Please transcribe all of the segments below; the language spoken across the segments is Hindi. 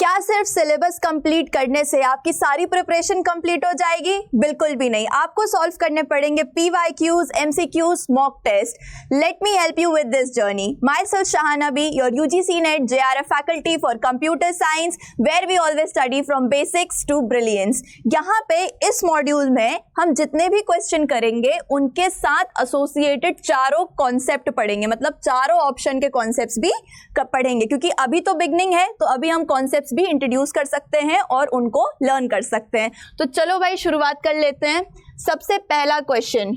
क्या सिर्फ सिलेबस कंप्लीट करने से आपकी सारी प्रिपरेशन कंप्लीट हो जाएगी? बिल्कुल भी नहीं, आपको सॉल्व करने पड़ेंगे PYQs, MCQs, mock test. Let me help you with this journey. Myself Shahana B, your UGC NET JRF faculty for computer science, where we always study from basics to brilliance. यहाँ पे इस मॉड्यूल में हम जितने भी क्वेश्चन करेंगे उनके साथ एसोसिएटेड चारों कॉन्सेप्ट पढ़ेंगे, मतलब चारों ऑप्शन के कॉन्सेप्ट्स भी पढ़ेंगे, क्योंकि अभी तो बिगनिंग है तो अभी हम कॉन्सेप्ट्स भी इंट्रोड्यूस कर सकते हैं और उनको लर्न कर सकते हैं. तो चलो भाई शुरुआत कर लेते हैं. सबसे पहला question,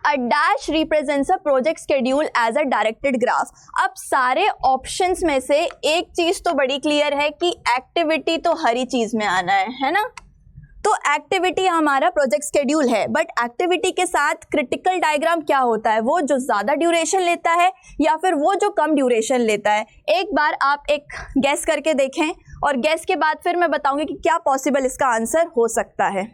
A dash represents a project schedule as a directed graph. अब सारे ऑप्शंस में से एक चीज तो बड़ी क्लियर है कि एक्टिविटी तो हर ही चीज में आना है ना. तो एक्टिविटी हमारा प्रोजेक्ट शेड्यूल है, बट एक्टिविटी के साथ क्रिटिकल डायग्राम क्या होता है? वो जो ज्यादा ड्यूरेशन लेता है या फिर वो जो कम ड्यूरेशन लेता है? एक बार आप एक गैस करके देखें और गैस के बाद फिर मैं बताऊंगी कि क्या पॉसिबल इसका आंसर हो सकता है.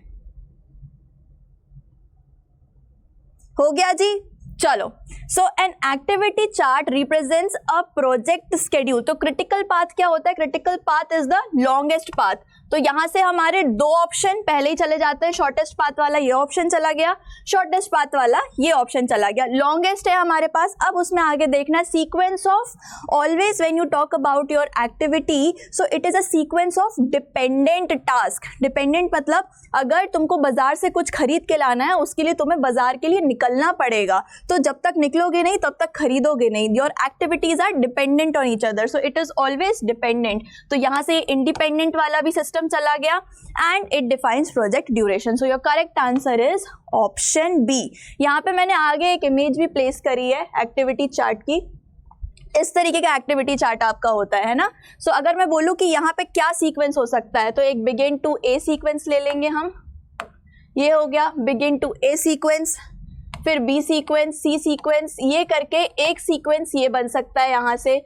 हो गया जी, चलो. So an activity chart represents a project schedule. तो क्रिटिकल पाथ क्या होता है? Critical path is the longest path. तो यहां से हमारे दो ऑप्शन पहले ही चले जाते हैं. शॉर्टेस्ट पाथ वाला ये ऑप्शन चला गया, शॉर्टेस्ट पाथ वाला ये ऑप्शन चला गया. लॉन्गेस्ट है हमारे पास. अब उसमें आगे देखना sequence of, always when you talk about your activity, so it is a sequence of dependent task. Dependent मतलब अगर तुमको बाजार से कुछ खरीद के लाना है, उसके लिए तुम्हें बाजार के लिए निकलना पड़ेगा. तो जब तक निकलोगे नहीं तब तक खरीदोगे नहीं. Your activities are dependent on each other, so it is always dependent. तो यहां से इंडिपेंडेंट वाला भी सिस्टम चला गया and it defines project duration. So your correct answer is option B. यहां पे मैंने आगे एक इमेज भी प्लेस करी है एक्टिविटी चार्ट की. इस तरीके का एक्टिविटी चार्ट आपका होता है ना. सो अगर मैं बोलूं कि यहाँ पे क्या सीक्वेंस हो सकता है, तो एक बिगिन टू ए सीक्वेंस ले लेंगे हम. ये हो गया बिगिन टू ए सीक्वेंस, फिर बी सीक्वेंस, सी सीक्वेंस, ये करके एक सीक्वेंस ये बन सकता है यहाँ से.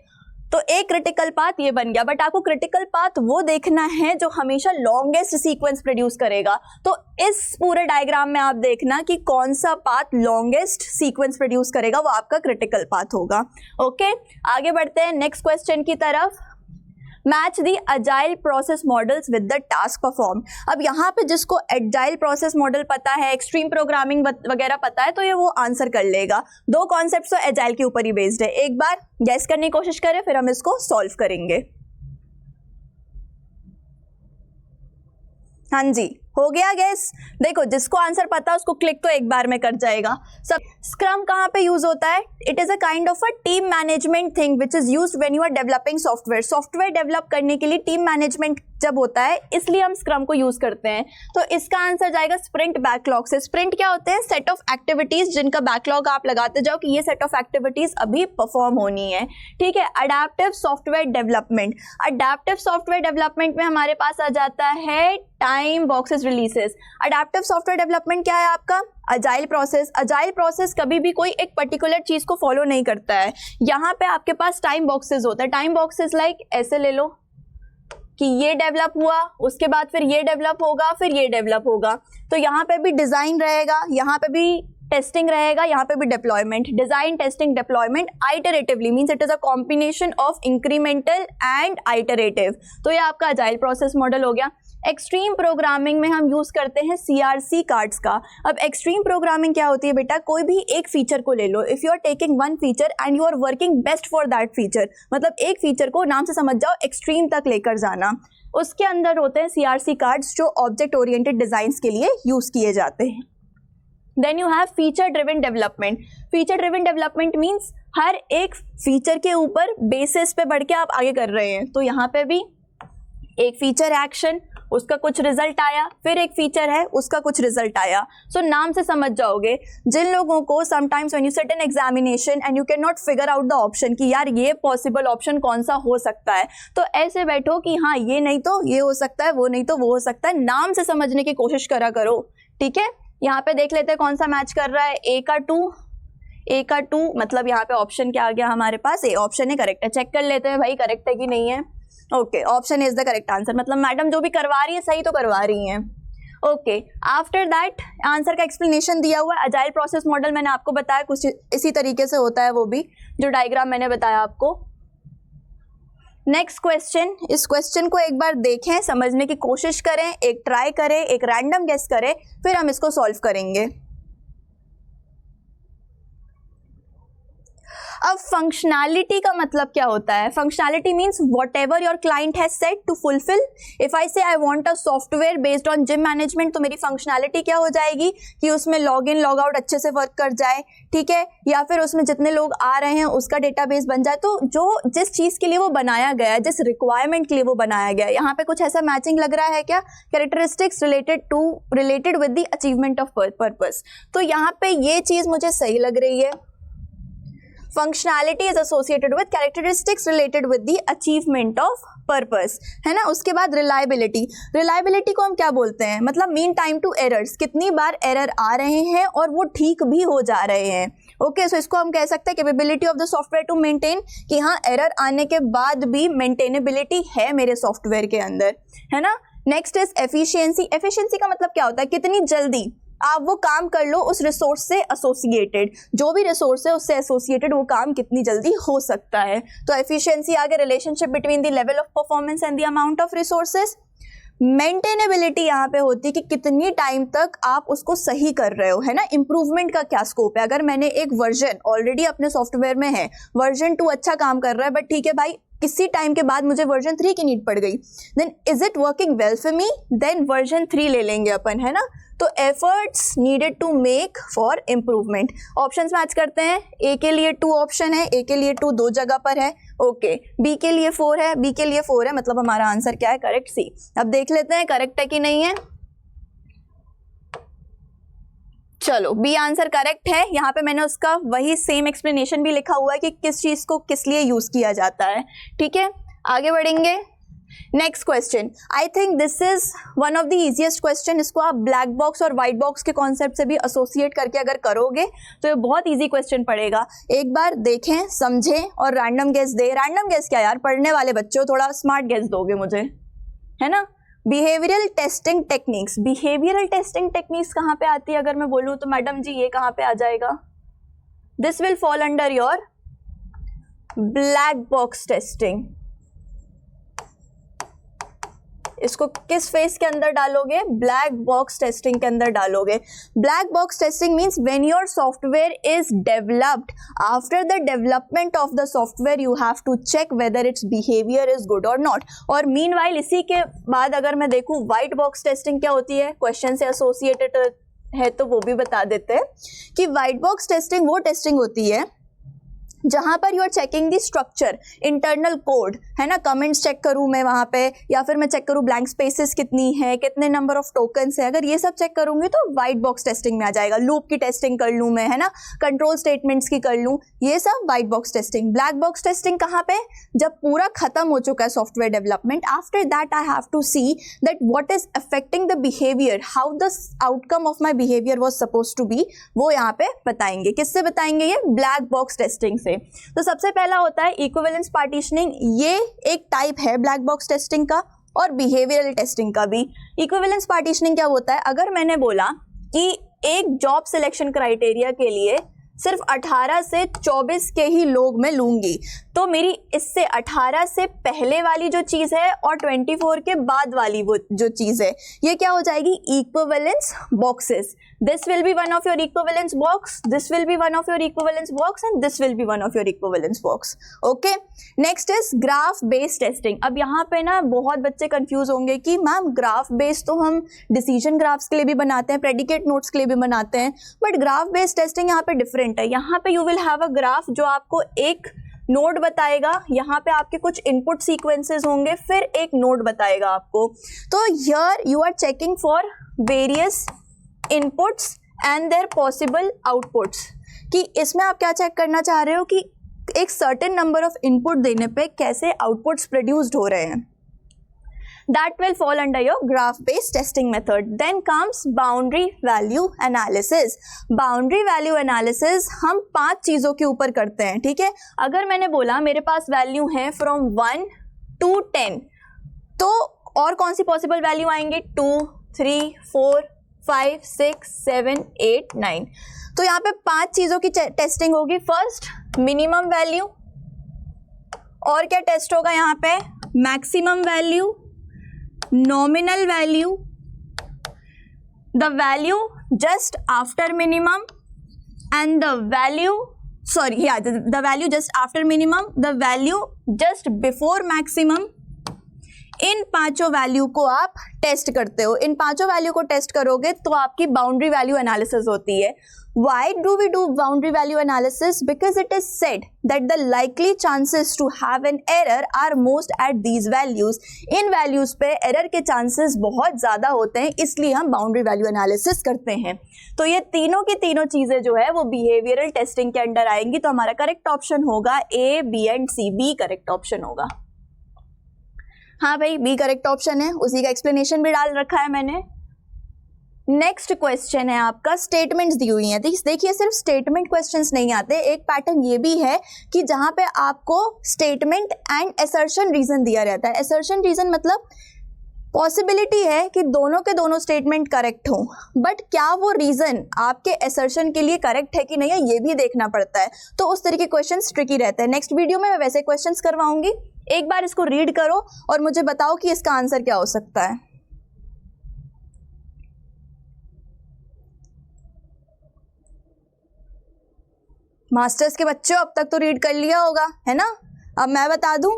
तो एक क्रिटिकल पाथ ये बन गया. बट आपको क्रिटिकल पाथ वो देखना है जो हमेशा लॉन्गेस्ट सीक्वेंस प्रोड्यूस करेगा. तो इस पूरे डायग्राम में आप देखना कि कौन सा पाथ लॉन्गेस्ट सीक्वेंस प्रोड्यूस करेगा, वो आपका क्रिटिकल पाथ होगा. ओके, आगे बढ़ते हैं नेक्स्ट क्वेश्चन की तरफ. Match the agile process models with the task perform. अब यहाँ पे जिसको एजाइल प्रोसेस मॉडल पता है, एक्सट्रीम प्रोग्रामिंग वगैरह पता है, तो ये वो आंसर कर लेगा. दो कॉन्सेप्ट्स तो एजाइल के ऊपर ही बेस्ड है. एक बार गैस करने की कोशिश करें, फिर हम इसको सॉल्व करेंगे. हाँ जी, हो गया गैस. देखो जिसको आंसर पता है उसको क्लिक तो एक बार में कर जाएगा. सब स्क्रम कहाँ पे यूज होता है? It is a kind of a team management thing which is used when you are developing software. Software develop करने के लिए टीम मैनेजमेंट जब होता है, इसलिए हम स्क्रम को यूज करते हैं. तो इसका आंसर जाएगा स्प्रिंट बैकलॉग से. स्प्रिंट क्या होते हैं? सेट ऑफ एक्टिविटीज जिनका बैकलॉग आप लगाते जाओ कि ये सेट ऑफ एक्टिविटीज अभी परफॉर्म होनी है. ठीक है. Adaptive software development. Adaptive software development में हमारे पास आ जाता है time boxes releases. Adaptive software development क्या है आपका? Agile process. अजाइल प्रोसेस कभी भी कोई एक पर्टिकुलर चीज को फॉलो नहीं करता है. यहाँ पे आपके पास टाइम बॉक्सेस होता है. टाइम बॉक्सेस लाइक ऐसे ले लो कि ये डेवलप हुआ, उसके बाद फिर ये डेवलप होगा, फिर ये डेवलप होगा. तो यहाँ पे भी डिजाइन रहेगा, यहाँ पे भी टेस्टिंग रहेगा, यहाँ पे भी deployment. Design, testing, deployment iteratively means it is a combination of incremental and iterative. तो ये आपका अजाइल प्रोसेस मॉडल हो गया. एक्सट्रीम प्रोग्रामिंग में हम यूज करते हैं CRC कार्ड्स का. अब एक्सट्रीम प्रोग्रामिंग क्या होती है बेटा? कोई भी एक फीचर को ले लो. If you are taking one feature and you are working best for that feature, मतलब एक फीचर को नाम से समझ जाओ एक्सट्रीम तक लेकर जाना. उसके अंदर होते हैं CRC कार्ड्स जो ऑब्जेक्ट ओरिएंटेड डिजाइन के लिए यूज किए जाते हैं. Then you have feature driven development. Feature driven development means हर एक फीचर के ऊपर बेसिस पे बढ़ के आप आगे कर रहे हैं. तो यहाँ पे भी एक फीचर एक्शन, उसका कुछ रिजल्ट आया, फिर एक फीचर है, उसका कुछ रिजल्ट आया. सो नाम से समझ जाओगे. जिन लोगों को sometimes when you sit in examination and you can not figure out the option कि यार ये पॉसिबल ऑप्शन कौन सा हो सकता है, तो ऐसे बैठो कि हाँ ये नहीं तो ये हो सकता है, वो नहीं तो वो हो सकता है. नाम से समझने की कोशिश करा करो. ठीक है. यहाँ पे देख लेते हैं कौन सा मैच कर रहा है. ए का 2 मतलब यहाँ पे ऑप्शन क्या आ गया हमारे पास? ए ऑप्शन है करेक्ट है. चेक कर लेते हैं भाई करेक्ट है कि नहीं है. Okay, option is the correct answer. मतलब मैडम जो भी करवा रही है सही तो करवा रही हैं. ओके, आफ्टर दैट आंसर का एक्सप्लेनेशन दिया हुआ है. अजाइल प्रोसेस मॉडल मैंने आपको बताया कुछ इसी तरीके से होता है, वो भी जो डायग्राम मैंने बताया आपको. नेक्स्ट क्वेश्चन, इस क्वेश्चन को एक बार देखें, समझने की कोशिश करें, एक ट्राई करें, एक रैंडम गेस करें, फिर हम इसको सॉल्व करेंगे। अब फंक्शनैलिटी का मतलब क्या होता है? Functionality means whatever your client has said to fulfil. If I say I want a software based on gym management, तो मेरी फंक्शनैलिटी क्या हो जाएगी कि उसमें लॉग इन लॉग आउट अच्छे से वर्क कर जाए, ठीक है, या फिर उसमें जितने लोग आ रहे हैं उसका डेटाबेस बन जाए। तो जो जिस चीज के लिए वो बनाया गया है, जिस रिक्वायरमेंट के लिए वो बनाया गया है, यहाँ पे कुछ ऐसा मैचिंग लग रहा है क्या? Characteristics related with the achievement of purpose. तो यहाँ पे ये चीज मुझे सही लग रही है। Functionality is associated with characteristics related with the achievement of purpose, है ना। उसके बाद रिलायबिलिटी, रिलायबिलिटी को हम क्या बोलते हैं? मतलब मीन टाइम टू एरर्स, कितनी बार एरर आ रहे हैं और वो ठीक भी हो जा रहे हैं। ओके, सो इसको हम कह सकते हैं capability of the software to maintain, कि हाँ एरर आने के बाद भी मेंटेनेबिलिटी है मेरे सॉफ्टवेयर के अंदर, है ना। Next is efficiency. एफिशिएंसी का मतलब क्या होता है? कितनी जल्दी आप वो काम कर लो उस रिसोर्स से एसोसिएटेड, जो भी रिसोर्स है उससे एसोसिएटेड वो काम कितनी जल्दी हो सकता है। तो एफिशिएंसी आगे relationship between the level of performance and the amount of resources. Maintainability यहाँ पे होती है कि कितनी टाइम तक आप उसको सही कर रहे हो, है ना। इंप्रूवमेंट का क्या स्कोप है? अगर मैंने एक वर्जन ऑलरेडी अपने सॉफ्टवेयर में है, वर्जन 2 अच्छा काम कर रहा है, बट ठीक है भाई किसी टाइम के बाद मुझे वर्जन 3 की नीड पड़ गई, then is it working well for me, then version 3 ले लेंगे अपन, है ना। तो efforts needed to make for improvement. Options match करते हैं, ए के लिए 2 ऑप्शन है, ए के लिए 2 2 जगह पर है, ओके। बी के लिए 4 है, बी के लिए 4 है, मतलब हमारा आंसर क्या है? करेक्ट सी। अब देख लेते हैं करेक्ट है कि नहीं है। चलो बी आंसर करेक्ट है। यहाँ पे मैंने उसका वही सेम एक्सप्लेनेशन भी लिखा हुआ है कि किस चीज को किस लिए यूज किया जाता है, ठीक है। आगे बढ़ेंगे। Next question, I think this is one of the easiest question. इसको आप ब्लैक बॉक्स और व्हाइट बॉक्स के कॉन्सेप्ट से भी एसोसिएट करके अगर करोगे तो ये बहुत इजी क्वेश्चन पड़ेगा। एक बार देखें, समझें और रैंडम गेस दे। रैंडम गेस क्या यार, पढ़ने वाले बच्चों थोड़ा स्मार्ट गेस दोगे मुझे, है ना। Behavioural testing techniques, behavioural testing techniques कहाँ पे आती है? अगर मैं बोलूँ तो मैडम जी ये कहाँ पे आ जाएगा? This will fall under your black box testing. इसको किस फेज के अंदर डालोगे? ब्लैक बॉक्स टेस्टिंग के अंदर डालोगे। Black box testing means when your software is developed, after the development of the software you have to check whether its behaviour is good और नॉट। और मीनवाइल इसी के बाद अगर मैं देखूं व्हाइट बॉक्स टेस्टिंग क्या होती है, क्वेश्चन से एसोसिएटेड है तो वो भी बता देते हैं कि व्हाइट बॉक्स टेस्टिंग वो टेस्टिंग होती है जहां पर you are checking the structure, internal code, है ना। कमेंट्स चेक करूं मैं वहां पे, या फिर मैं चेक करूं ब्लैंक स्पेसेस कितनी है, कितने नंबर ऑफ टोकन्स है, अगर ये सब चेक करूंगी तो व्हाइट बॉक्स टेस्टिंग में आ जाएगा। लूप की टेस्टिंग कर लूं मैं, है ना, कंट्रोल स्टेटमेंट्स की कर लूं, ये सब white box testing. Black box testing कहाँ पे? जब पूरा खत्म हो चुका है software development, after that I have to see that what is affecting the behaviour, how the outcome of my behaviour was suppose to be, वो यहाँ पे बताएंगे। किससे बताएंगे? ये ब्लैक बॉक्स टेस्टिंग से। तो सबसे पहला होता है इक्विवेलेंस पार्टीशनिंग, ये एक टाइप है ब्लैक बॉक्स टेस्टिंग का, और बिहेवियरल टेस्टिंग का भी। इक्विवेलेंस पार्टीशनिंग क्या होता है? अगर मैंने बोला कि एक जॉब सिलेक्शन क्राइटेरिया के लिए सिर्फ 18 से 24 के ही लोग मैं लूंगी, तो मेरी इससे 18 से पहले वाली जो चीज है और 24 के बाद वाली वो जो चीज है, ये क्या हो जाएगी? Equivalence boxes. This will be one of your equivalence box, this will be one of your equivalence box and this will be one of your equivalence box. Okay, next is graph based testing. अब यहाँ पे ना बहुत बच्चे कंफ्यूज होंगे कि मैम ग्राफ बेस्ड तो हम डिसीजन ग्राफ्स के लिए भी बनाते हैं, प्रेडिकेट नोट्स के लिए भी बनाते हैं, बट ग्राफ बेस्ड टेस्टिंग यहाँ पे डिफरेंट है। यहाँ पे you will have a graph जो आपको एक नोड बताएगा, यहाँ पे आपके कुछ इनपुट सीक्वेंसेस होंगे, फिर एक नोड बताएगा आपको। तो here you are checking for various inputs and their possible outputs, कि इसमें आप क्या चेक करना चाह रहे हो कि एक सर्टेन नंबर ऑफ इनपुट देने पे कैसे आउटपुट्स प्रोड्यूस्ड हो रहे हैं। That will fall under your graph-based testing method. Then comes boundary value analysis. Boundary value analysis हम 5 चीज़ों के ऊपर करते हैं, ठीक है। अगर मैंने बोला मेरे पास वैल्यू है from 1 to 10, तो और कौन सी पॉसिबल वैल्यू आएंगे? 2, 3, 4, 5, 6, 7, 8, 9। तो यहाँ पे 5 चीज़ों की टेस्टिंग होगी। फर्स्ट मिनिमम वैल्यू, और क्या टेस्ट होगा यहाँ पे? Maximum value, nominal value, the value just after minimum and the value, the value just after minimum, the value just before maximum. इन पांचों वैल्यू को आप टेस्ट करते हो. इन पांचों वैल्यू को टेस्ट करोगे तो आपकी बाउंड्री वैल्यू एनालिसिस होती है. Why do we do boundary value analysis? Because it is said that the likely chances to have an error are most at these values. In values पे error के chances बहुत ज़्यादा होते हैं, इसलिए हम boundary value analysis करते हैं. तो ये तीनों की तीनों चीज़ें जो है वो behavioral testing के अंडर आएंगी. तो हमारा करेक्ट ऑप्शन होगा A, B and C. B correct option होगा. हाँ भाई, B करेक्ट ऑप्शन है. उसी का एक्सप्लेनेशन भी डाल रखा है मैंने. नेक्स्ट क्वेश्चन है आपका, स्टेटमेंट्स दी हुई हैं. देखिए सिर्फ स्टेटमेंट क्वेश्चंस नहीं आते, एक पैटर्न ये भी है कि जहां पे आपको स्टेटमेंट एंड असर्शन रीजन दिया रहता है. असर्शन रीजन मतलब पॉसिबिलिटी है कि दोनों के दोनों स्टेटमेंट करेक्ट हो, बट क्या वो रीजन आपके असर्शन के लिए करेक्ट है कि नहीं है ये भी देखना पड़ता है. तो उस तरह के क्वेश्चंस ट्रिकी रहते हैं. नेक्स्ट वीडियो में मैं वैसे क्वेश्चंस करवाऊंगी. एक बार इसको रीड करो और मुझे बताओ कि इसका आंसर क्या हो सकता है. मास्टर्स के बच्चों अब तक तो रीड कर लिया होगा, है ना. अब मैं बता दूं,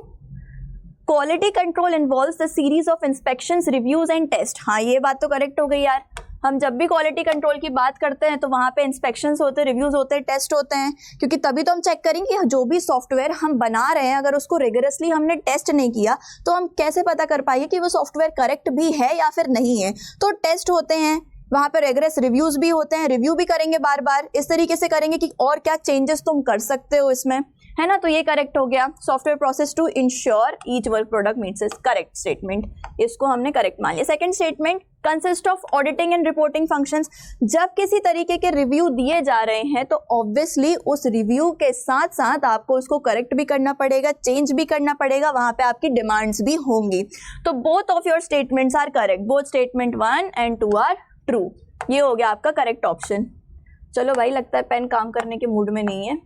quality control involves the series of inspections, reviews and test. हाँ, ये बात तो करेक्ट हो गई यार. हम जब भी क्वालिटी कंट्रोल की बात करते हैं तो वहाँ पे इंस्पेक्शंस होते हैं, रिव्यूज होते हैं, टेस्ट होते हैं, क्योंकि तभी तो हम चेक करेंगे कि जो भी सॉफ्टवेयर हम बना रहे हैं अगर उसको रिगरसली हमने टेस्ट नहीं किया तो हम कैसे पता कर पाएंगे कि वो सॉफ्टवेयर करेक्ट भी है या फिर नहीं है. तो टेस्ट होते हैं, वहाँ पे रेगुलर रिव्यूज भी होते हैं, रिव्यू भी करेंगे बार बार, इस तरीके से करेंगे कि और क्या चेंजेस तुम कर सकते हो इसमें, है ना. तो ये करेक्ट हो गया. Software process to ensure each work product meets is correct statement, इसको हमने करेक्ट मान लिया. Second statement, consist of auditing and reporting functions. जब किसी तरीके के रिव्यू दिए जा रहे हैं तो ऑब्वियसली उस रिव्यू के साथ साथ आपको उसको करेक्ट भी करना पड़ेगा, चेंज भी करना पड़ेगा, वहां पे आपकी डिमांड्स भी होंगी. तो both of your statements are correct. Both statement 1 and 2 are true. ये हो गया आपका करेक्ट ऑप्शन. चलो भाई, लगता है पेन काम करने के मूड में नहीं है.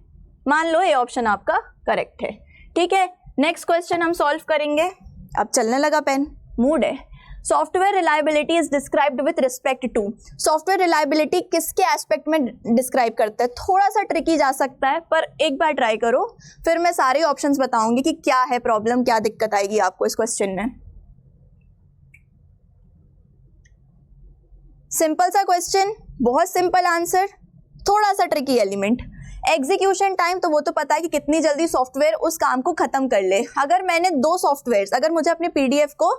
मान लो ये ऑप्शन आपका करेक्ट है. ठीक है, नेक्स्ट क्वेश्चन हम सॉल्व करेंगे. अब चलने लगा पेन, मूड है. Software reliability is described with respect to. Software reliability किसके एस्पेक्ट में डिस्क्राइब करता है? थोड़ा सा ट्रिकी जा सकता है, पर एक बार ट्राई करो, फिर मैं सारे ऑप्शंस बताऊंगी कि क्या है प्रॉब्लम, क्या दिक्कत आएगी आपको इस क्वेश्चन में. सिंपल सा क्वेश्चन, बहुत सिंपल आंसर, थोड़ा सा ट्रिकी एलिमेंट. एग्जीक्यूशन टाइम, तो वो तो पता है कि कितनी जल्दी सॉफ्टवेयर उस काम को खत्म कर ले. अगर मैंने दो सॉफ्टवेयर्स, अगर मुझे अपने पीडीएफ को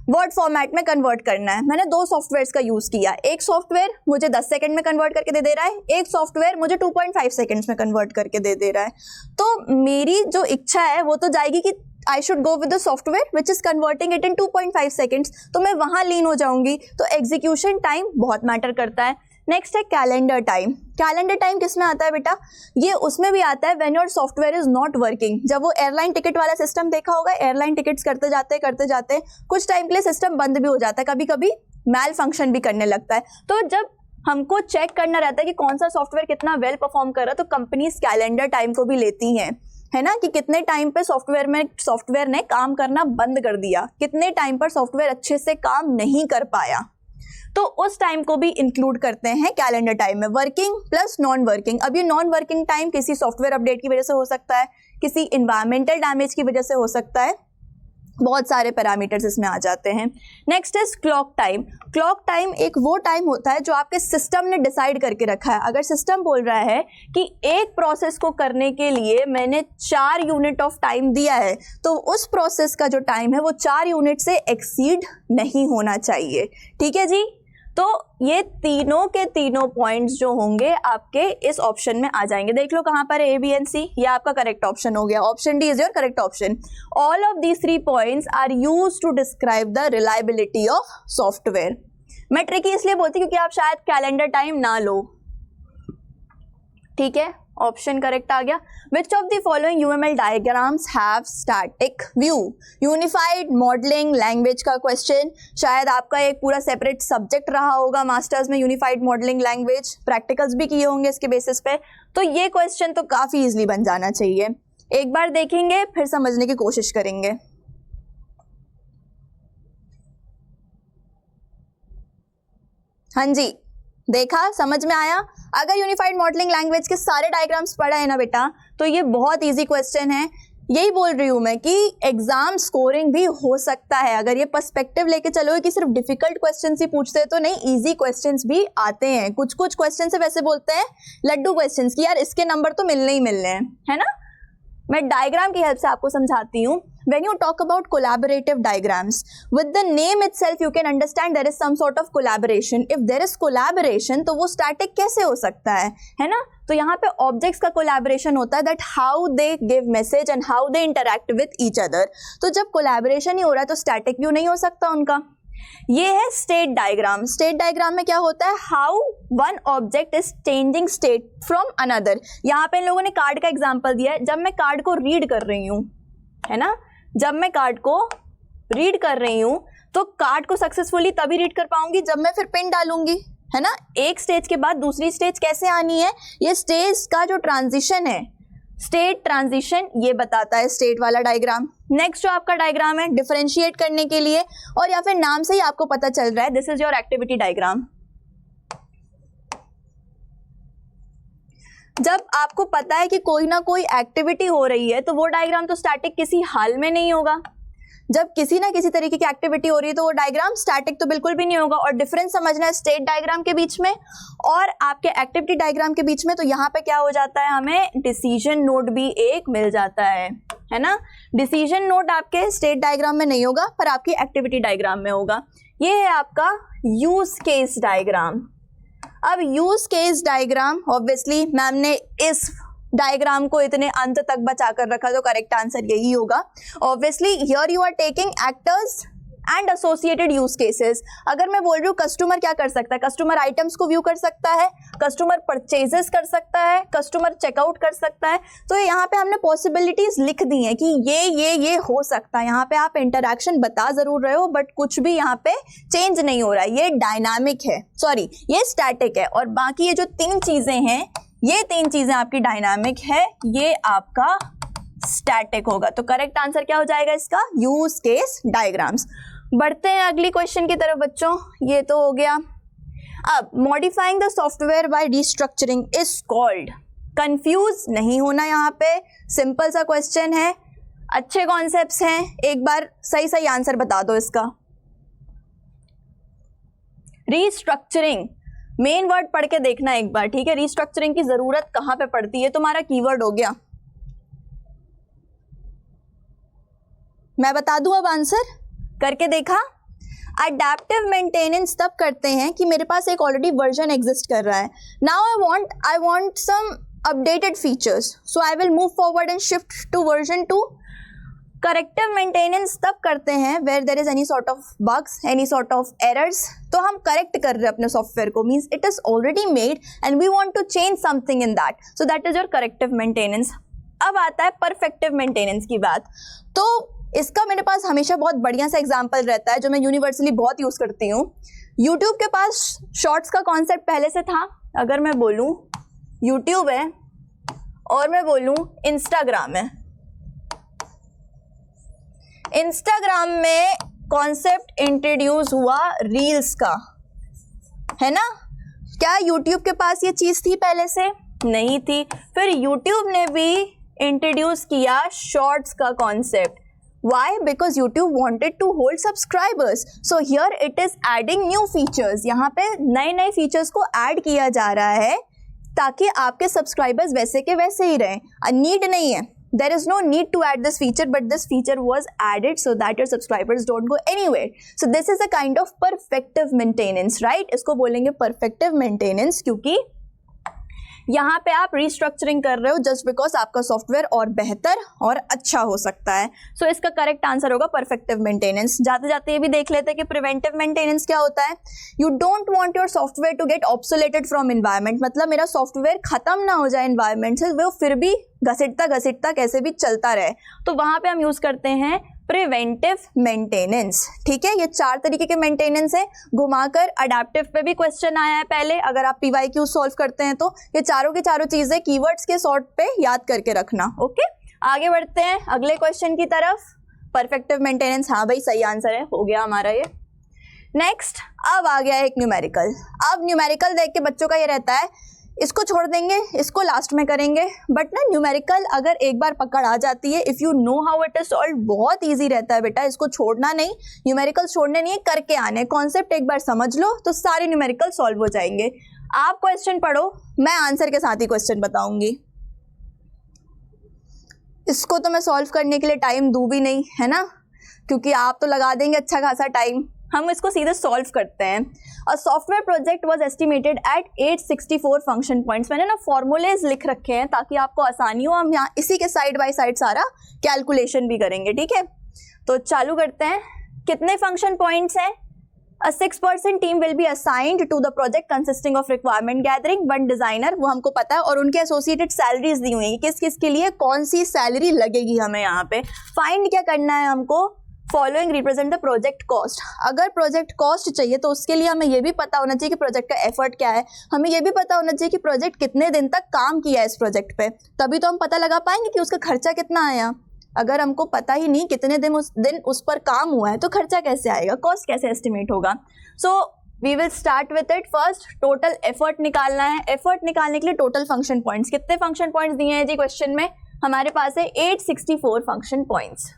वर्ड फॉर्मेट में कन्वर्ट करना है, मैंने दो सॉफ्टवेयर्स का यूज किया. एक सॉफ्टवेयर मुझे 10 सेकंड में कन्वर्ट करके दे रहा है, एक सॉफ्टवेयर मुझे 2.5 सेकंड्स में कन्वर्ट करके दे रहा है. तो मेरी जो इच्छा है वो तो जाएगी कि I should go with the software which is converting it in 2.5 seconds. तो मैं वहां लीन हो जाऊंगी. तो एग्जीक्यूशन टाइम बहुत मैटर करता है. नेक्स्ट है कैलेंडर टाइम. कैलेंडर टाइम किस में आता है बेटा? ये उसमें भी आता है when your software is not working. जब वो एयरलाइन टिकट वाला सिस्टम देखा होगा, एयरलाइन टिकट्स करते जाते कुछ टाइम के लिए सिस्टम बंद भी हो जाता है, कभी कभी मैल फंक्शन भी करने लगता है. तो जब हमको चेक करना रहता है कि कौन सा सॉफ्टवेयर कितना वेल परफॉर्म कर रहा है, तो कंपनीज कैलेंडर टाइम को भी लेती हैं, है ना, कि कितने टाइम पे सॉफ्टवेयर ने काम करना बंद कर दिया, कितने टाइम पर सॉफ्टवेयर अच्छे से काम नहीं कर पाया. तो उस टाइम को भी इंक्लूड करते हैं कैलेंडर टाइम में. Working plus non working. अब ये नॉन वर्किंग टाइम किसी सॉफ्टवेयर अपडेट की वजह से हो सकता है, किसी इन्वायरमेंटल डैमेज की वजह से हो सकता है, बहुत सारे पैरामीटर्स इसमें आ जाते हैं. Next is clock time. Clock time एक वो टाइम होता है जो आपके सिस्टम ने डिसाइड करके रखा है. अगर सिस्टम बोल रहा है कि एक प्रोसेस को करने के लिए मैंने 4 यूनिट ऑफ टाइम दिया है, तो उस प्रोसेस का जो टाइम है वो 4 यूनिट से एक्सीड नहीं होना चाहिए. ठीक है जी. तो ये तीनों के तीनों पॉइंट्स जो होंगे आपके इस ऑप्शन में आ जाएंगे. देख लो कहां पर है, ए, बी एंड सी. ये आपका करेक्ट ऑप्शन हो गया. Option D is your correct option. All of these 3 points are used to describe the reliability of software. मैं ट्रिकी इसलिए बोलती क्योंकि आप शायद कैलेंडर टाइम ना लो. ठीक है, ऑप्शन करेक्ट आ गया. Which of the following UML diagrams have static view? Unified modelling language का क्वेश्चन. शायद आपका एक पूरा सेपरेट सब्जेक्ट रहा होगा मास्टर्स में, यूनिफाइड मॉडलिंग लैंग्वेज. प्रैक्टिकल्स भी किए होंगे इसके बेसिस पे. तो ये क्वेश्चन तो काफी इजीली बन जाना चाहिए. एक बार देखेंगे फिर समझने की कोशिश करेंगे। हाँ जी, देखा, समझ में आया। अगर यूनिफाइड मॉडलिंग लैंग्वेज के सारे डायग्राम्स पढ़ा है ना बेटा, तो ये बहुत इजी क्वेश्चन है। यही बोल रही हूं मैं कि एग्जाम स्कोरिंग भी हो सकता है। अगर ये पर्सपेक्टिव लेके चलोगे कि सिर्फ डिफिकल्ट क्वेश्चन ही पूछते हैं, तो नहीं, इजी क्वेश्चंस भी आते हैं। कुछ कुछ क्वेश्चन से वैसे बोलते हैं लड्डू क्वेश्चंस कि यार इसके नंबर तो मिलने ही मिलने हैं, है ना। मैं डायग्राम की हेल्प से आपको समझाती हूँ। When you talk about collaborative diagrams, with the name itself you can understand there is some sort of collaboration. If there is collaboration, तो वो static कैसे हो सकता है ना। तो यहाँ पे objects का collaboration होता है, that how they give message and how they interact with each other. तो जब collaboration ही हो रहा है तो static view नहीं हो सकता उनका। ये है स्टेट डायग्राम। स्टेट डायग्राम में क्या होता है, how one object is changing state from another. यहाँ पे इन लोगों ने कार्ड का एग्जांपल दिया है। जब मैं कार्ड को रीड कर रही हूँ, है ना, जब मैं कार्ड को रीड कर रही हूँ तो कार्ड को सक्सेसफुली तभी रीड कर पाऊंगी जब मैं फिर पिन डालूंगी, है ना। एक स्टेज के बाद दूसरी स्टेज कैसे आनी है, ये स्टेज का जो ट्रांजिशन है, स्टेट ट्रांजिशन, ये बताता है स्टेट वाला डायग्राम। नेक्स्ट जो आपका डायग्राम है डिफरेंशिएट करने के लिए, और या फिर नाम से ही आपको पता चल रहा है, this is your activity diagram. जब आपको पता है कि कोई ना कोई एक्टिविटी हो रही है तो वो डायग्राम तो स्टैटिक किसी हाल में नहीं होगा। जब किसी ना किसी तरीके की एक्टिविटी हो रही है तो वो डायग्राम स्टैटिक तो बिल्कुल भी नहीं होगा। और डिफरेंस समझना है स्टेट डायग्राम के बीच में और आपके एक्टिविटी डायग्राम के बीच में। तो यहाँ पे क्या हो जाता है, हमें डिसीजन नोड भी एक मिल जाता है ना। डिसीजन नोड आपके स्टेट डायग्राम में नहीं होगा पर आपकी एक्टिविटी डायग्राम में होगा। ये है आपका यूज केस डायग्राम। अब use case diagram, obviously ma'am ने इस डायग्राम को इतने अंत तक बचा कर रखा तो करेक्ट आंसर यही होगा। Obviously here you are taking actors and associated use cases. अगर मैं बोल रही हूँ कस्टमर क्या कर सकता है, कस्टमर आइटम्स को व्यू कर सकता है, कस्टमर परचेजेस कर सकता है, कस्टमर चेकआउट कर सकता है। तो यहाँ पे हमने पॉसिबिलिटीज लिख दी हैं कि ये हो सकता है। यहाँ पे आप इंटरैक्शन बता जरूर रहे हो बट कुछ भी यहाँ पे चेंज नहीं हो रहा है। ये डायनामिक है, सॉरी ये स्टैटिक है, और बाकी ये जो तीन चीजें हैं, ये तीन चीजें आपकी डायनामिक है, ये आपका स्टैटिक होगा। तो करेक्ट आंसर क्या हो जाएगा इसका, यूज केस डायग्राम्स। बढ़ते हैं अगली क्वेश्चन की तरफ बच्चों, ये तो हो गया। अब modifying the software by restructuring is called, confuse नहीं होना, यहाँ पे सिंपल सा क्वेश्चन है, अच्छे कॉन्सेप्ट्स हैं, एक बार सही सही आंसर बता दो इसका। रिस्ट्रक्चरिंग, मेन वर्ड पढ़ के देखना एक बार, ठीक है। रिस्ट्रक्चरिंग की जरूरत कहां पे पड़ती है, तुम्हारा कीवर्ड हो गया। मैं बता दूं अब आंसर, करके देखा। अडैप्टिव मेंटेनेंस तब करते हैं कि मेरे पास एक ऑलरेडी वर्जन एग्जिस्ट कर रहा है। Now I want some updated features, so I will move forward and shift to version 2। Corrective maintenance तब करते हैं where there is any sort of bugs, any sort of errors. तो हम करेक्ट कर रहे हैं अपने सॉफ्टवेयर को, means it is already made and we want to change something in that, so that is your corrective maintenance. अब आता है परफेक्टिव मेंटेनेंस की बात। तो इसका मेरे पास हमेशा बहुत बढ़िया सा एग्जाम्पल रहता है जो मैं यूनिवर्सली बहुत यूज करती हूँ। यूट्यूब के पास शॉर्ट्स का कॉन्सेप्ट पहले से था। अगर मैं बोलूँ यूट्यूब है और मैं बोलूँ इंस्टाग्राम है, इंस्टाग्राम में कॉन्सेप्ट इंट्रोड्यूस हुआ रील्स का, है ना। क्या यूट्यूब के पास ये चीज थी पहले से? नहीं थी। फिर यूट्यूब ने भी इंट्रोड्यूस किया शॉर्ट्स का concept. Why? Because YouTube wanted to hold subscribers. So here it is adding new features. यहाँ पे नए नए फीचर्स को ऐड किया जा रहा है ताकि आपके सब्सक्राइबर्स वैसे के वैसे ही रहें। नीड नहीं है, there is no need to add this feature, but this feature was added so that your subscribers don't go anywhere. So this is a kind of perfective maintenance, right? इसको बोलेंगे perfective maintenance क्योंकि यहाँ पे आप रिस्ट्रक्चरिंग कर रहे हो जस्ट बिकॉज आपका सॉफ्टवेयर और बेहतर और अच्छा हो सकता है। सो इसका करेक्ट आंसर होगा परफेक्टिव मेंटेनेंस। जाते जाते ये भी देख लेते हैं कि प्रिवेंटिव मेंटेनेंस क्या होता है। You don't want your software to get obsoleted from environment, मतलब मेरा सॉफ्टवेयर खत्म ना हो जाए एनवायरनमेंट से, वो फिर भी घसीटता कैसे भी चलता रहे। तो वहां पे हम यूज करते हैं प्रिवेंटिव मेंटेनेंस, ठीक है। ये 4 तरीके के मेंटेनेंस है। घुमाकर अडैप्टिव पे भी क्वेश्चन आया है पहले, अगर आप PYQ सॉल्व करते हैं तो। ये चारों की चारों चीजें कीवर्ड्स के सॉर्ट पे याद करके रखना, ओके। आगे बढ़ते हैं अगले क्वेश्चन की तरफ। परफेक्टिव मेंटेनेंस, हाँ भाई सही आंसर है, हो गया हमारा ये। नेक्स्ट अब आ गया एक न्यूमेरिकल। अब न्यूमेरिकल देख के बच्चों का ये रहता है इसको छोड़ देंगे, इसको लास्ट में करेंगे, बट ना न्यूमेरिकल अगर एक बार पकड़ आ जाती है, if you know how it is solve, बहुत ईजी रहता है बेटा, इसको छोड़ना नहीं, न्यूमेरिकल छोड़ने नहीं है, करके आने, कॉन्सेप्ट एक बार समझ लो तो सारे न्यूमेरिकल सॉल्व हो जाएंगे। आप क्वेश्चन पढ़ो, मैं आंसर के साथ ही क्वेश्चन बताऊंगी। इसको तो मैं सॉल्व करने के लिए टाइम दूँ भी नहीं, है ना, क्योंकि आप तो लगा देंगे अच्छा खासा टाइम, हम इसको सीधे सॉल्व करते हैं। A software project was estimated at 864 function points. मैंने ना फॉर्मूलेज लिख रखे हैं ताकि आपको आसानी हो, हम यहाँ इसी के साइड बाय साइड सारा कैलकुलेशन भी करेंगे, ठीक है। तो चालू करते हैं। कितने फंक्शन पॉइंट्स हैं? A 6% team will be assigned to the project consisting of requirement gathering, 1 designer, वो हमको पता है, और उनके एसोसिएटेड सैलरीज दी हुई है, किस किस के लिए कौन सी सैलरी लगेगी हमें यहाँ पे। फाइंड क्या करना है हमको? Following represent the project cost. अगर प्रोजेक्ट कॉस्ट चाहिए तो उसके लिए हमें ये भी पता होना चाहिए कि प्रोजेक्ट का एफर्ट क्या है, हमें ये भी पता होना चाहिए कि प्रोजेक्ट कितने दिन तक काम किया है इस प्रोजेक्ट पे, तभी तो हम पता लगा पाएंगे कि उसका खर्चा कितना आया। अगर हमको पता ही नहीं कितने दिन उस पर काम हुआ है तो खर्चा कैसे आएगा, कॉस्ट कैसे एस्टिमेट होगा। So we will start with it. First total effort निकालना है। एफर्ट निकालने के लिए टोटल फंक्शन पॉइंट्स, कितने फंक्शन पॉइंट्स दिए हैं जी क्वेश्चन में? हमारे पास है 864 function points,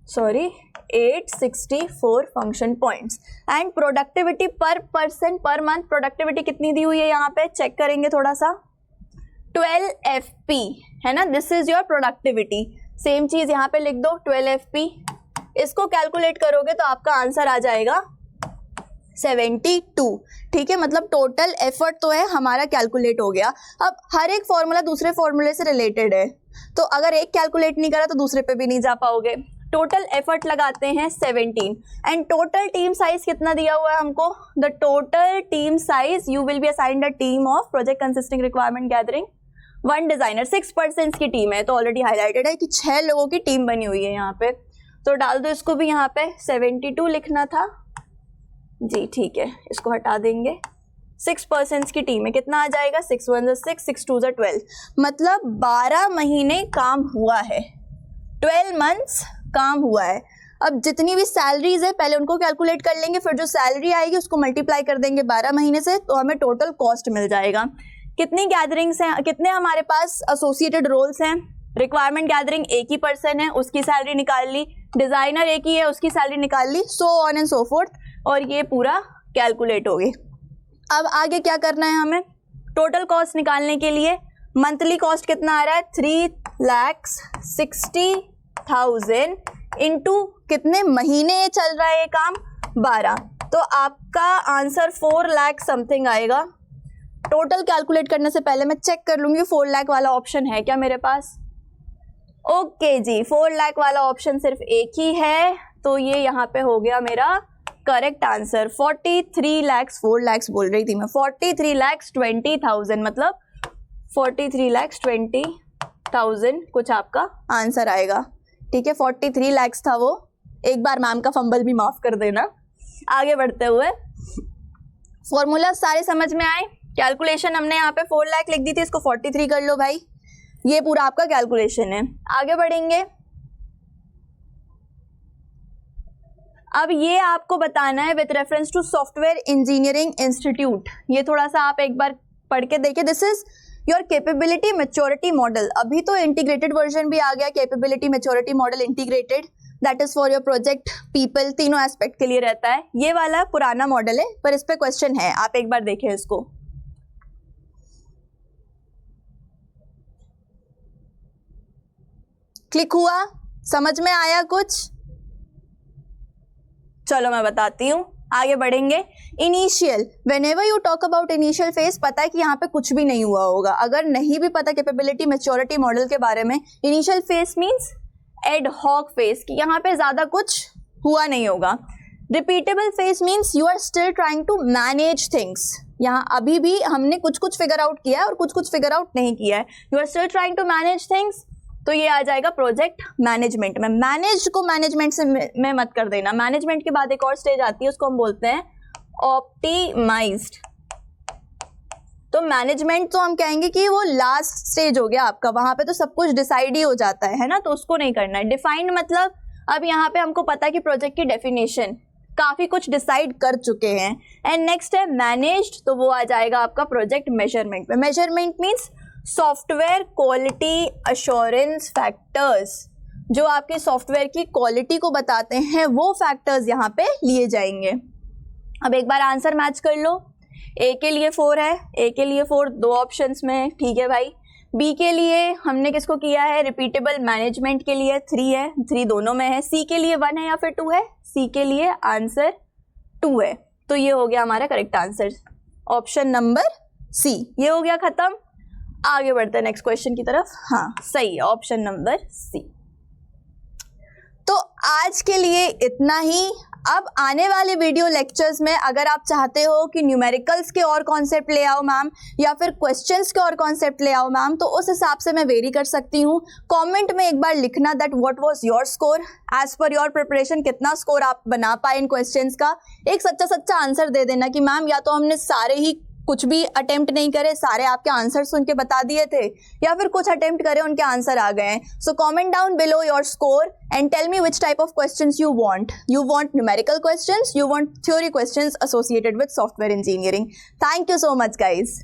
sorry 864 function points. And productivity per person per month, productivity कितनी दी हुई है यहाँ पे चेक करेंगे थोड़ा सा, 12 FP है ना, this is your productivity. Same चीज यहाँ पे लिख दो 12 FP। इसको कैलकुलेट करोगे तो आपका आंसर आ जाएगा 72, ठीक है। मतलब टोटल एफर्ट तो है हमारा कैलकुलेट हो गया। अब हर एक फॉर्मूला दूसरे फॉर्मूले से रिलेटेड है, तो अगर एक कैलकुलेट नहीं करा तो दूसरे पे भी नहीं जा पाओगे। टोटल एफर्ट लगाते हैं 17 एंड टोटल टीम साइज कितना दिया हुआ है हमको? The total team size, you will be assigned a team of project consisting requirement gathering 1 designer, 6% की टीम है, तो ऑलरेडी हाईलाइटेड है कि 6 लोगों की टीम बनी हुई है यहाँ पे, तो डाल दो इसको भी यहाँ पे। 72 लिखना था जी, ठीक है, इसको हटा देंगे। 6% की टीम है, कितना आ जाएगा? 6 1 6, 6 2 12, मतलब 12 महीने काम हुआ है, 12 मंथ्स काम हुआ है। अब जितनी भी सैलरीज है पहले उनको कैलकुलेट कर लेंगे, फिर जो सैलरी आएगी उसको मल्टीप्लाई कर देंगे 12 महीने से, तो हमें टोटल कॉस्ट मिल जाएगा। कितनी गैदरिंग्स हैं, कितने हमारे पास एसोसिएटेड रोल्स हैं? रिक्वायरमेंट गैदरिंग एक ही पर्सन है, उसकी सैलरी निकाल ली, डिजाइनर एक ही है, उसकी सैलरी निकाल ली, so on and so forth, और ये पूरा कैलकुलेट हो गई। अब आगे क्या करना है हमें? टोटल कॉस्ट निकालने के लिए मंथली कॉस्ट कितना आ रहा है? 3,60,000 इंटू कितने महीने चल रहा है ये काम? 12, तो आपका आंसर 4 लाख समथिंग आएगा। टोटल कैलकुलेट करने से पहले मैं चेक कर लूंगी 4 लाख वाला ऑप्शन है क्या मेरे पास। ओके जी, 4 लाख वाला ऑप्शन सिर्फ एक ही है, तो ये यहाँ पे हो गया मेरा करेक्ट आंसर। 43 lakhs, 4 lakhs बोल रही थी मैं, 43,20,000, मतलब 43,20,000 कुछ आपका आंसर आएगा, ठीक है। 43 lakhs था वो, एक बार मैम का फंबल भी माफ कर देना। आगे बढ़ते हुए फॉर्मूला सारे समझ में आए? कैलकुलेशन हमने यहाँ पे 4 लाख लिख दी थी, इसको 43 कर लो भाई, ये पूरा आपका कैलकुलेशन है। आगे बढ़ेंगे। अब ये आपको बताना है with reference to software engineering institute, ये थोड़ा सा आप एक बार पढ़ के देखिए। This is your capability maturity model. अभी तो इंटीग्रेटेड वर्जन भी आ गया, capability maturity model integrated, that is for your project people, तीनों एस्पेक्ट के लिए रहता है। ये वाला पुराना मॉडल है, पर इस पे क्वेश्चन है, आप एक बार देखें इसको। क्लिक हुआ? समझ में आया कुछ? चलो मैं बताती हूँ, आगे बढ़ेंगे। Initial, whenever you talk about initial phase, पता है कि यहाँ पे कुछ भी नहीं हुआ होगा। अगर नहीं भी पता कैपेबिलिटी मैच्योरिटी मॉडल के बारे में, initial phase means ad hoc phase, कि यहाँ पे ज्यादा कुछ हुआ नहीं होगा। Repeatable phase means you are still trying to manage things, यहाँ अभी भी हमने कुछ कुछ फिगर आउट किया है और कुछ कुछ फिगर आउट नहीं किया है, you are still trying to manage things, तो ये आ जाएगा प्रोजेक्ट मैनेजमेंट में। मैनेज को मैनेजमेंट से में मत कर देना, मैनेजमेंट के बाद एक और स्टेज आती है, उसको हम बोलते हैं ऑप्टिमाइज्ड। तो मैनेजमेंट तो हम कहेंगे कि वो लास्ट स्टेज हो गया आपका, वहां पे तो सब कुछ डिसाइड ही हो जाता है ना, तो उसको नहीं करना है। डिफाइंड मतलब अब यहाँ पे हमको पता है कि प्रोजेक्ट की डेफिनेशन, काफी कुछ डिसाइड कर चुके हैं। एंड नेक्स्ट है मैनेज्ड, तो वो आ जाएगा आपका प्रोजेक्ट मेजरमेंट में। Measurement means software quality assurance factors, जो आपके सॉफ्टवेयर की क्वालिटी को बताते हैं वो फैक्टर्स यहाँ पे लिए जाएंगे। अब एक बार आंसर मैच कर लो। ए के लिए 4 है, ए के लिए 4 दो ऑप्शंस में है, ठीक है भाई। बी के लिए हमने किसको किया है, रिपीटेबल मैनेजमेंट के लिए 3 है, 3 दोनों में है। सी के लिए 1 है या फिर 2 है, सी के लिए आंसर 2 है। तो ये हो गया हमारा correct answer, option number C. ये हो गया खत्म, आगे बढ़ते हैं नेक्स्ट क्वेश्चन की तरफ। हाँ सही है, ऑप्शन नंबर सी। तो आज के लिए इतना ही। अब आने वाले वीडियो लेक्चर्स में अगर आप चाहते हो कि न्यूमेरिकल्स के और कॉन्सेप्ट ले आओ मैम, या फिर क्वेश्चंस के और कॉन्सेप्ट ले आओ मैम, तो उस हिसाब से मैं वेरी कर सकती हूँ। कमेंट में एक बार लिखना that what was your score as per your preparation, कितना स्कोर आप बना पाए इन क्वेश्चंस का। एक सच्चा आंसर दे देना कि मैम या तो हमने सारे ही कुछ भी अटेम्प्ट नहीं करे, सारे आपके आंसर सुन के बता दिए थे, या फिर कुछ अटेम्प्ट करे उनके आंसर आ गए। So comment down below your score and tell me which type of questions you want. You want numerical questions, you want theory questions associated with software engineering. Thank you so much guys.